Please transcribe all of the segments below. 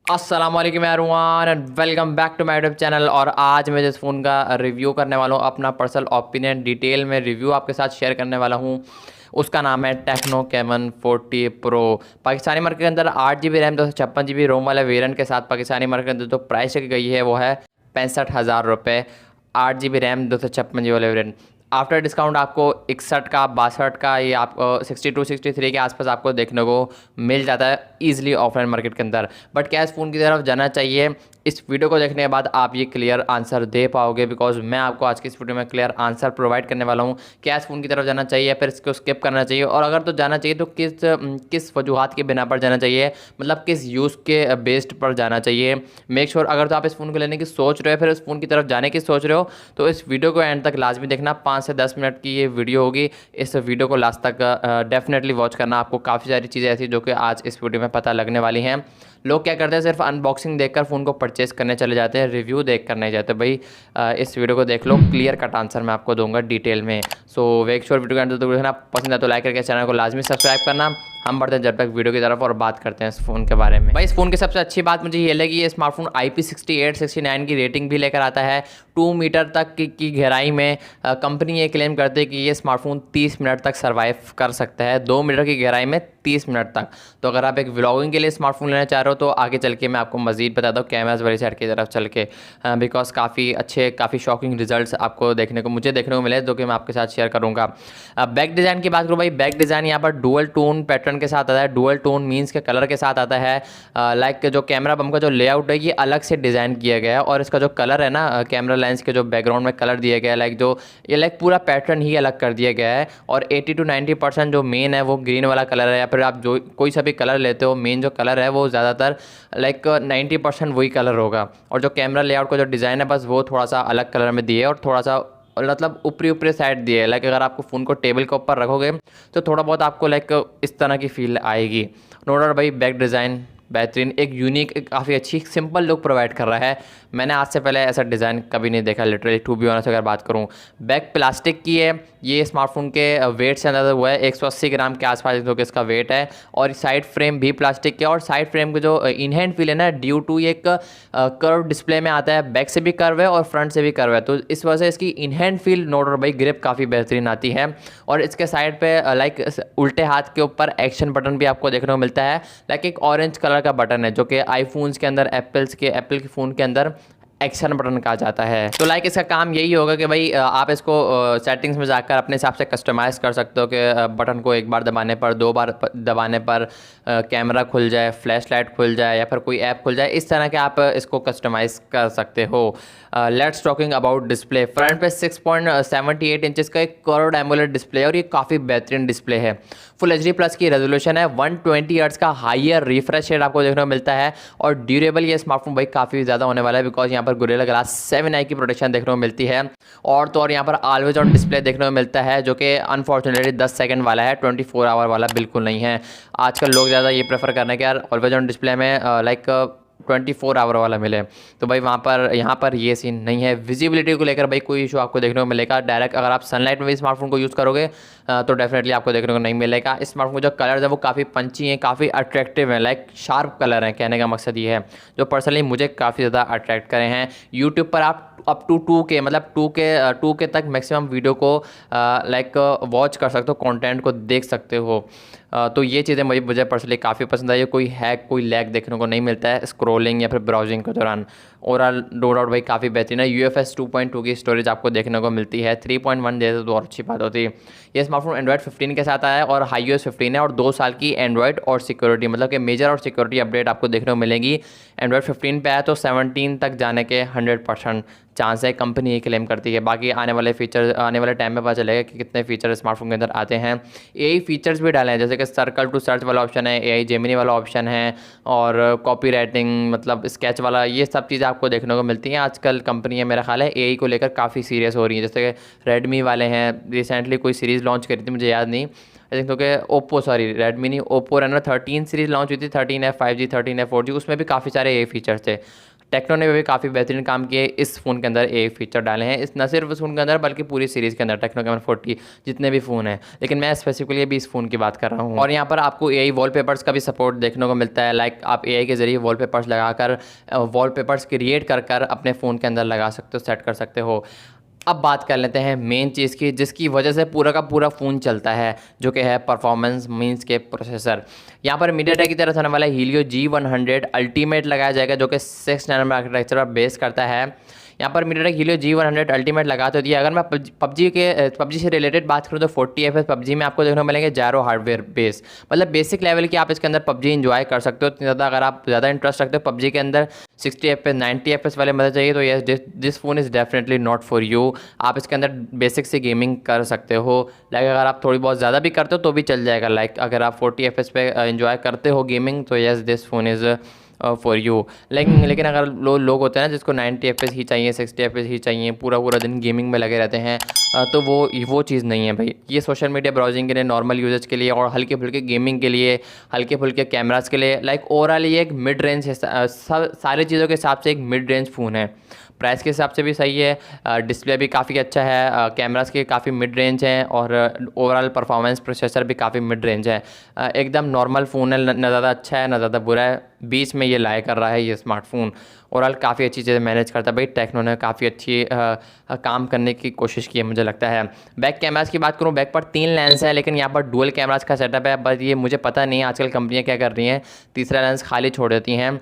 अस्सलाम वालेकुम everyone and welcome back to my YouTube channel. और आज मैं जिस फ़ोन का रिव्यू करने वाला हूँ, अपना पर्सनल ओपिनियन डिटेल में रिव्यू आपके साथ शेयर करने वाला हूँ, उसका नाम है techno caiman 40 pro. Pakistani market के अंदर 8 GB रैम 256 GB रोम वाले वेरिएंट के साथ पाकिस्तानी मार्केट के अंदर जो प्राइस की गई है वो है 65,000 रुपये। 8 GB रैम 256 GB वाले वेरिएंट आफ्टर डिस्काउंट आपको 61 का 62 का ये आपको 62-63 के आसपास आपको देखने को मिल जाता है ईजिली ऑफलाइन मार्केट के अंदर। बट क्या इस फ़ोन की तरफ जाना चाहिए? इस वीडियो को देखने के बाद आप ये क्लियर आंसर दे पाओगे, बिकॉज मैं आपको आज की इस वीडियो में क्लियर आंसर प्रोवाइड करने वाला हूँ। क्या इस फ़ोन की तरफ जाना चाहिए या फिर इसको स्किप करना चाहिए, और अगर तो जाना चाहिए तो किस वजूहत के बिना पर जाना चाहिए, मतलब किस यूज़ के बेस्ड पर जाना चाहिए। मेक श्योर अगर तो आप इस फ़ोन को लेने की सोच रहे हो, फिर इस फ़ोन की तरफ जाने की सोच रहे हो, तो इस वीडियो को एंड तक लाजमी देखना। 5 से 10 मिनट की ये वीडियो होगी। इस वीडियो को लास्ट तक डेफिनेटली वॉच करना। आपको काफ़ी सारी चीज़ें ऐसी जो कि आज इस वीडियो में पता लगने वाली हैं। लोग क्या करते हैं, सिर्फ अनबॉक्सिंग देखकर फ़ोन को परचेस करने चले जाते हैं, रिव्यू देख कर नहीं जाते। भाई इस वीडियो को देख लो, क्लियर कट आंसर मैं आपको दूंगा डिटेल में। सो मेक श्योर वीडियो को देखना। पसंद है तो लाइक करके चैनल को लाजमी सब्सक्राइब करना। हम बढ़ते हैं जब तक वीडियो की तरफ और बात करते हैं इस फ़ोन के बारे में। भाई इस फ़ोन की सबसे अच्छी बात मुझे ये लगी, ये स्मार्टफोन IP68-69 की रेटिंग भी लेकर आता है। 2 मीटर तक की गहराई में कंपनी ये क्लेम करती है कि ये स्मार्टफोन 30 मिनट तक सर्वाइव कर सकता है। 2 मीटर की गहराई में 30 मिनट तक। तो अगर आप एक व्लॉगिंग के लिए स्मार्टफोन लेना चाह रहे हो तो आगे चल के मैं आपको मजीद बताता हूँ कैमराज वाली साइड की तरफ चल के, बिकॉज काफ़ी अच्छे काफ़ी शॉकिंग रिजल्ट्स आपको मुझे देखने को मिले, जो कि मैं आपके साथ शेयर करूँगा। बैक डिज़ाइन की बात करूँ, भाई बैक डिज़ाइन यहाँ पर डुअल टोन पैटर्न के साथ आता है। डुअल टोन मीन्स के कलर के साथ आता है। लाइक जो कैमरा बम का जो लेआउट है ये अलग से डिज़ाइन किया गया है, और इसका जो कलर है ना, कैमरा लेंस के जो बैकग्राउंड में कलर दिया गया है, लाइक पूरा पैटर्न ही अलग कर दिया गया है। और 80-90% जो मेन है वो ग्रीन वाला कलर है, या फिर आप जो कोई सा भी कलर लेते हो, मेन जो कलर है वो ज़्यादातर 90% वही कलर होगा। और जो कैमरा लेआउट का जो डिज़ाइन है बस वो थोड़ा सा अलग कलर में दिए, और थोड़ा सा मतलब ऊपरी ऊपरी साइड दिए। लाइक अगर आपको फ़ोन को टेबल के ऊपर रखोगे तो थोड़ा बहुत आपको इस तरह की फील आएगी। नो डाउट भाई बैक डिज़ाइन बेहतरीन, एक यूनिक, एक काफ़ी अच्छी सिंपल लुक प्रोवाइड कर रहा है। मैंने आज से पहले ऐसा डिज़ाइन कभी नहीं देखा लिटरली, टू बी ऑनेस्ट अगर बात करूँ। बैक प्लास्टिक की है, ये स्मार्टफोन के वेट से अंदाज़ा हुआ है 180 ग्राम के आसपास जो कि इसका वेट है। और साइड फ्रेम भी प्लास्टिक के, और साइड फ्रेम के जो इन हैंड फील है ना, ड्यू टू एक कर्व डिस्प्ले में आता है, बैक से भी कर्व है और फ्रंट से भी कर्व है, तो इस वजह से इसकी इन हैंड फील नोट भाई ग्रिप काफ़ी बेहतरीन आती है। और इसके साइड पे उल्टे हाथ के ऊपर एक्शन बटन भी आपको देखने को मिलता है। एक ऑरेंज कलर का बटन है जो कि आईफोन्स के अंदर एप्पल के फ़ोन के अंदर एक्शन बटन कहा जाता है। तो इसका काम यही होगा कि भाई आप इसको सेटिंग्स में जाकर अपने हिसाब से कस्टमाइज़ कर सकते हो कि बटन को एक बार दबाने पर, 2 बार दबाने पर कैमरा खुल जाए, फ्लैश लाइट खुल जाए, या फिर कोई ऐप खुल जाए। इस तरह के आप इसको कस्टमाइज़ कर सकते हो। Let's talking about display. Front पे 6.78 इंचज़ का एक कर्व्ड एमोलेड डिस्प्ले है, और ये काफ़ी बेहतरीन डिस्प्ले है। फुल HD+ की रेजोल्यूशन है, 120 हर्ट्ज़ का हायर रिफ्रेश रेट आपको देखने को मिलता है। और ड्यूरेबल ये स्मार्टफोन भाई काफ़ी ज़्यादा होने वाला है, बिकॉज यहाँ पर गोरिल्ला ग्लास 7i की प्रोटेक्शन देखने को मिलती है। और तो और यहाँ पर ऑलवेज ऑन डिस्प्ले देखने को मिलता है, जो कि अनफॉर्चुनेटली 10 सेकंड वाला है, 24 आवर वाला बिल्कुल नहीं है। आजकल लोग ज़्यादा ये प्रेफर करने के यार ऑलवेज ऑन डिस्प्ले में 24 आवर वाला मिले। तो भाई यहाँ पर ये सीन नहीं है। विजिबिलिटी को लेकर भाई कोई इशू आपको देखने को मिलेगा। डायरेक्ट अगर आप सनलाइट में भी स्मार्टफोन को यूज़ करोगे तो डेफिनेटली आपको देखने को नहीं मिलेगा। इस स्मार्टफोन जो कलर्स है वो काफ़ी पंची हैं, काफ़ी अट्रैक्टिव हैं, शार्प कलर हैं। कहने का मकसद ये है जो पर्सनली मुझे काफ़ी ज़्यादा अट्रैक्ट करे हैं। यूट्यूब पर आप अप टू 2K मतलब 2K तक मैक्सिमम वीडियो को वॉच कर सकते हो, कंटेंट को देख सकते हो। तो ये चीज़ें मुझे पर्सनली काफ़ी पसंद आई। कोई हैक, कोई लैग देखने को नहीं मिलता है स्क्रॉलिंग या फिर ब्राउजिंग के दौरान। ओवरऑल नो डाउट भाई काफ़ी बेहतरीन है। UFS 2.2 की स्टोरेज आपको देखने को मिलती है, 3.1 दे तो और अच्छी बात होती है। ये स्मार्टफोन एंड्रॉइड 15 के साथ आया है, और iOS 15 है, और 2 साल की एंड्रॉइड और सिक्योरिटी, मतलब कि मेजर और सिक्योरिटी अपडेट आपको देखने को मिलेंगी। एंड्रॉइड 15 पे आया तो 17 तक जाने के 100% चांस है, कंपनी ये क्लेम करती है। बाकी आने वाले टाइम में पता चलेगा कि कितने फीचर स्मार्टफोन के अंदर आते हैं। AI फीचर्स भी डाले हैं, जैसे कि सर्कल टू सर्च वाला ऑप्शन है, AI जेमिनी वाला ऑप्शन है, और कॉपी राइटिंग मतलब स्केच वाला, ये सब चीज़ें आपको देखने को मिलती हैं। आजकल कंपनी मेरा ख्याल है AI को लेकर काफ़ी सीरियस हो रही है। जैसे कि रेडमी वाले हैं, रिसेंटली कोई सीरीज़ लॉन्च करी थी, मुझे याद नहीं, आई थिंक तो रेडमी नहीं, ओप्पो रेनो 13 सीरीज़ लॉन्च हुई थी, 13 है 5G, 13 है 4G, उसमें भी काफ़ी सारे AI फीचर्स थे। टेक्नो ने भी काफ़ी बेहतरीन काम किए इस फ़ोन के अंदर एक फीचर डाले हैं, इस न सिर्फ इस फ़ोन के अंदर बल्कि पूरी सीरीज़ के अंदर टेक्नो कैमन 40 जितने भी फ़ोन हैं, लेकिन मैं स्पेसिफिकली अभी इस फ़ोन की बात कर रहा हूँ। और यहाँ पर आपको AI वॉलपेपर्स का भी सपोर्ट देखने को मिलता है। लाइक आप AI के ज़रिए वॉलपेपर्स लगाकर वॉलपेपर्स क्रिएट कर कर अपने फ़ोन के अंदर लगा सकते हो, सेट कर सकते हो। अब बात कर लेते हैं मेन चीज़ की जिसकी वजह से पूरा का पूरा फ़ोन चलता है, जो कि है परफॉर्मेंस मींस के प्रोसेसर। यहाँ पर मीडियाटेक की तरफ से आने वाला Helio G100 अल्टीमेट लगाया जाएगा, जो कि 6 नैनोमीटर आर्किटेक्चर पर बेस करता है। यहाँ पर मीडियाटेक Helio G100 अल्टीमेट लगा तो दिया। अगर मैं पबजी से रिलेटेड बात करूँ तो 40 FPS पबजी में आपको देखने को मिलेंगे जायरो हार्डवेयर बेस, मतलब बेसिक लेवल की आप इसके अंदर पबजी इंजॉय कर सकते हो। इतनी ज़्यादा अगर आप ज़्यादा इंटरेस्ट रखते हो पबजी के अंदर 60 FPS 90 FPS वाले मज़े चाहिए तो yes this phone is definitely not for you. आप इसके अंदर बेसिक से गेमिंग कर सकते हो। लाइक अगर आप थोड़ी बहुत ज़्यादा भी करते हो तो भी चल जाएगा। लाइक अगर आप 40 FPS पे इंजॉय करते हो गेमिंग तो yes this phone is for you. लेकिन अगर लोग होते हैं ना जिसको 90 FPS ही चाहिए, 60 FPS ही चाहिए, पूरा पूरा दिन गेमिंग में लगे रहते हैं, तो वो चीज़ नहीं है भाई। ये सोशल मीडिया ब्राउजिंग के लिए, नॉर्मल यूजर्स के लिए और हल्के फुल्के गेमिंग के लिए, हल्के फुल्के कैमरास के लिए, लाइक ओवरऑल ये एक मिड रेंज है, सारी चीज़ों के हिसाब से एक मिड रेंज फ़ोन है। प्राइस के हिसाब से भी सही है, डिस्प्ले भी काफ़ी अच्छा है, कैमरास के काफ़ी मिड रेंज हैं और ओवरऑल परफॉर्मेंस प्रोसेसर भी काफ़ी मिड रेंज है। एकदम नॉर्मल फ़ोन है, ना ज़्यादा अच्छा है ना ज़्यादा बुरा है, बीच में ये लाया कर रहा है ये स्मार्टफोन। ओवरऑल काफ़ी अच्छी चीज़ें मैनेज करता है भाई। टेक्नो ने काफ़ी अच्छी काम करने की कोशिश की है मुझे लगता है। बैक कैमरास की बात करूँ, बैक पर 3 लेंस है लेकिन यहाँ पर डुअल कैमरास का सेटअप है, बस ये मुझे पता नहीं आजकल कंपनियाँ क्या कर रही हैं, तीसरा लेंस खाली छोड़ देती हैं।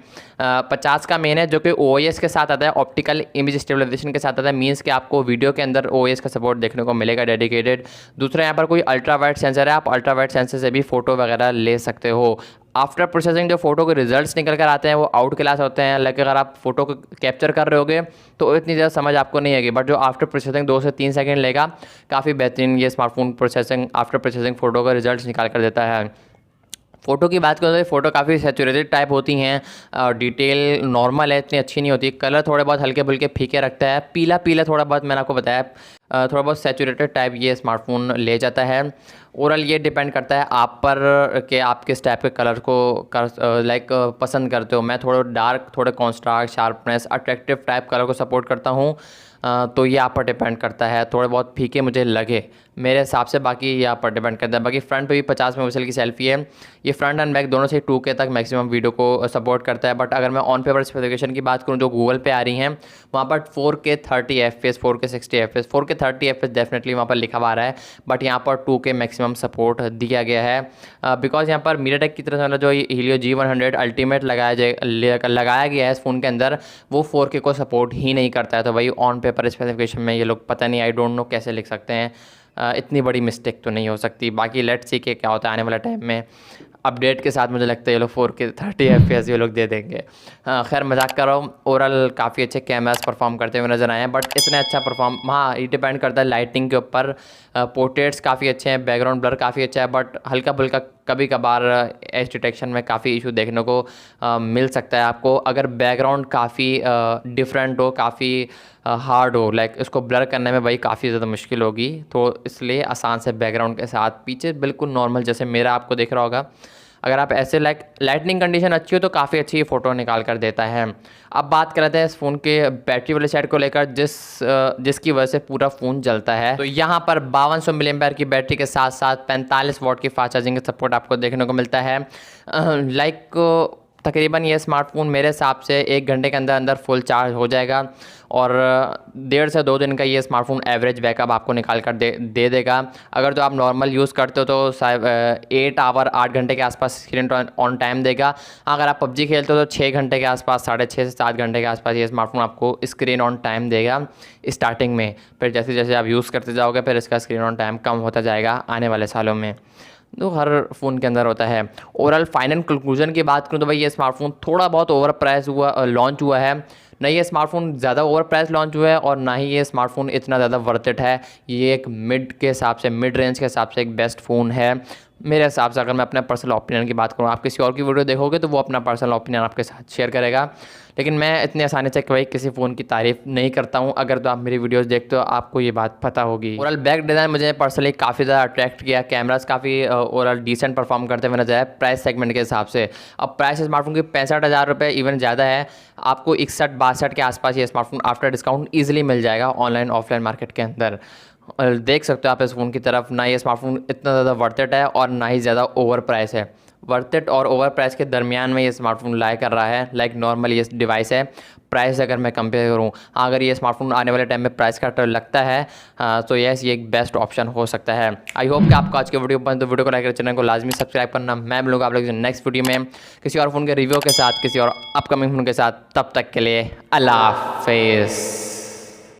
50 का मेन है जो कि OIS के साथ आता है, ऑप्टिकल इमेज स्टेबलाइजेशन के साथ आता है, मीन्स कि आपको वीडियो के अंदर OIS का सपोर्ट देखने को मिलेगा डेडिकेटेड। दूसरा यहाँ पर कोई अल्ट्रा वाइड सेंसर है, आप अल्ट्रा वाइड सेंसर से भी फ़ोटो वगैरह ले सकते हो। आफ्टर प्रोसेसिंग जो फोटो के रिजल्ट्स निकल कर आते हैं वो आउट क्लास होते हैं। लाइक अगर आप फोटो को कैप्चर कर रहे होगे तो इतनी ज़्यादा समझ आपको नहीं आएगी, बट जो आफ्टर प्रोसेसिंग 2 से 3 सेकंड लेगा, काफ़ी बेहतरीन ये smartphone processing after processing photo का रिजल्ट्स निकाल कर देता है। फ़ोटो की बात करें तो फ़ोटो काफ़ी सैचुरेटेड टाइप होती हैं, डिटेल नॉर्मल है, इतनी अच्छी नहीं होती, कलर थोड़े बहुत हल्के फुल्के फीके रखता है, पीला पीला थोड़ा बहुत मैंने आपको बताया, थोड़ा बहुत सैचुरेटेड टाइप ये स्मार्टफोन ले जाता है। ओवरऑल ये डिपेंड करता है आप पर कि आप किस टाइप के कलर को पसंद करते हो। मैं थोड़ा डार्क, थोड़े contrast, sharpness, attractive type colour को सपोर्ट करता हूँ, तो ये आप पर डिपेंड करता है। थोड़े बहुत फीके मुझे लगे मेरे हिसाब से, बाकी ये आप पर डिपेंड करता है। बाकी फ्रंट पे भी 50 मेगापिक्सल की सेल्फी है, ये फ्रंट एंड बैक दोनों से 2K तक मैक्सिमम वीडियो को सपोर्ट करता है। बट अगर मैं ऑन पेपर स्पेसिफिकेशन की बात करूँ जो गूगल पे आ रही हैं, वहाँ पर 4K 30 FPS, 4K 60 FPS, 4K 30 FPS definitely वहाँ पर लिखा हुआ आ रहा है, बट यहाँ पर 2K मैक्सिमम सपोर्ट दिया गया है। बिकॉज यहाँ पर मीडियाटेक की तरफ से जो Helio G100 अल्टीमेट लगाया गया है इस फ़ोन के अंदर, वो 4K को सपोर्ट ही नहीं करता है। तो भाई ऑन पेपर स्पेसिफिकेशन में ये लोग पता नहीं, आई डोंट नो कैसे लिख सकते हैं, इतनी बड़ी मिस्टेक तो नहीं हो सकती। बाकी लेट्स सी के क्या होता है आने वाला टाइम में, अपडेट के साथ मुझे लगता है ये लोग 4K 30 FPS ये लोग दे देंगे। खैर मजाक कर रहा हूँ, ओवरऑल काफ़ी अच्छे कैमरास परफॉर्म करते हुए नज़र आए हैं, बट इतना अच्छा परफॉर्म, हाँ ये डिपेंड करता है लाइटिंग के ऊपर। पोर्ट्रेट्स काफ़ी अच्छे हैं, बैकग्राउंड ब्लर काफ़ी अच्छा है, बट हल्का फुल्का कभी कभार एज डिटेक्शन में काफ़ी इशू देखने को मिल सकता है आपको। अगर बैकग्राउंड काफ़ी डिफरेंट हो, काफ़ी हार्ड हो, लाइक इसको ब्लर करने में भाई काफ़ी ज़्यादा मुश्किल होगी, तो इसलिए आसान से बैकग्राउंड के साथ पीछे बिल्कुल नॉर्मल जैसे मेरा आपको दिख रहा होगा, अगर आप ऐसे लाइटनिंग कंडीशन अच्छी हो तो काफ़ी अच्छी फ़ोटो निकाल कर देता है। अब बात कर लेते हैं इस फ़ोन के बैटरी वाले साइड को लेकर, जिसकी वजह से पूरा फ़ोन जलता है। तो यहाँ पर 5200 mAh की बैटरी के साथ साथ 45 वाट की फास्ट चार्जिंग का सपोर्ट आपको देखने को मिलता है। तकरीबन ये स्मार्टफोन मेरे हिसाब से 1 घंटे के अंदर अंदर फुल चार्ज हो जाएगा और 1.5 से 2 दिन का ये स्मार्टफोन एवरेज बैकअप आपको निकाल कर दे देगा। अगर तो आप नॉर्मल यूज़ करते हो तो 8 घंटे के आसपास स्क्रीन ऑन टाइम देगा। अगर आप पबजी खेलते हो तो 6 घंटे के आसपास, 6.5 से 7 घंटे के आसपास ये स्मार्टफोन आपको स्क्रीन ऑन टाइम देगा स्टार्टिंग में। फिर जैसे जैसे आप यूज़ करते जाओगे फिर इसका स्क्रीन ऑन टाइम कम होता जाएगा आने वाले सालों में, तो हर फ़ोन के अंदर होता है। ओवरऑल फाइनल कंक्लूजन की बात करूँ तो भाई ये स्मार्टफोन थोड़ा बहुत ओवर प्राइस लॉन्च हुआ है, ना ये स्मार्टफोन ज़्यादा ओवर प्राइस लॉन्च हुआ है और ना ही ये स्मार्टफोन इतना ज़्यादा वर्थ इट है। ये एक मिड के हिसाब से, मिड रेंज के हिसाब से एक बेस्ट फ़ोन है। मेरे हिसाब से अगर मैं अपने पर्सनल ओपिनियन की बात करूँ, आप किसी और की वीडियो देखोगे तो वो अपना पर्सनल ओपिनियन आपके साथ शेयर करेगा, लेकिन मैं इतनी आसानी से कभी किसी फ़ोन की तारीफ़ नहीं करता हूँ। अगर तो आप मेरी वीडियोस देखते हो आपको ये बात पता होगी। ओवरऑल बैक डिज़ाइन मुझे पर्सनली काफ़ी ज़्यादा अट्रैक्ट किया, कैमरास काफ़ी ओवरऑल डिसेंट परफॉर्म करते हुए नजर आए प्राइस सेगमेंट के हिसाब से। अब प्राइस स्मार्टफोन की 65,000 रुपये इवन ज़्यादा है, आपको 61-62 के आसपास ये स्मार्टफोन आफ्टर डिस्काउंट ईजिली मिल जाएगा ऑनलाइन ऑफलाइन मार्केट के अंदर। और देख सकते हो आप इस फ़ोन की तरफ, ना ये स्मार्टफोन इतना ज़्यादा वर्थ इट है और ना ही ज़्यादा ओवर प्राइस है। वर्थ इट और ओवर प्राइस के दरमियान में ये स्मार्टफोन लाई कर रहा है। लाइक नॉर्मल ये डिवाइस है, प्राइस अगर मैं कंपेयर करूँ, अगर ये स्मार्टफोन आने वाले टाइम में प्राइस का लगता है तो यस ये एक बेस्ट ऑप्शन हो सकता है। आई होप कि आपको आज के वीडियो पसंद, तो वीडियो को लाइक कर चैनल को लाजमी सब्सक्राइब करना। मैं मिलूंगा आप लोग नेक्स्ट वीडियो में किसी और फ़ोन के रिव्यू के साथ, किसी और अपकमिंग फ़ोन के साथ। तब तक के लिए अल्लाह हाफिज़।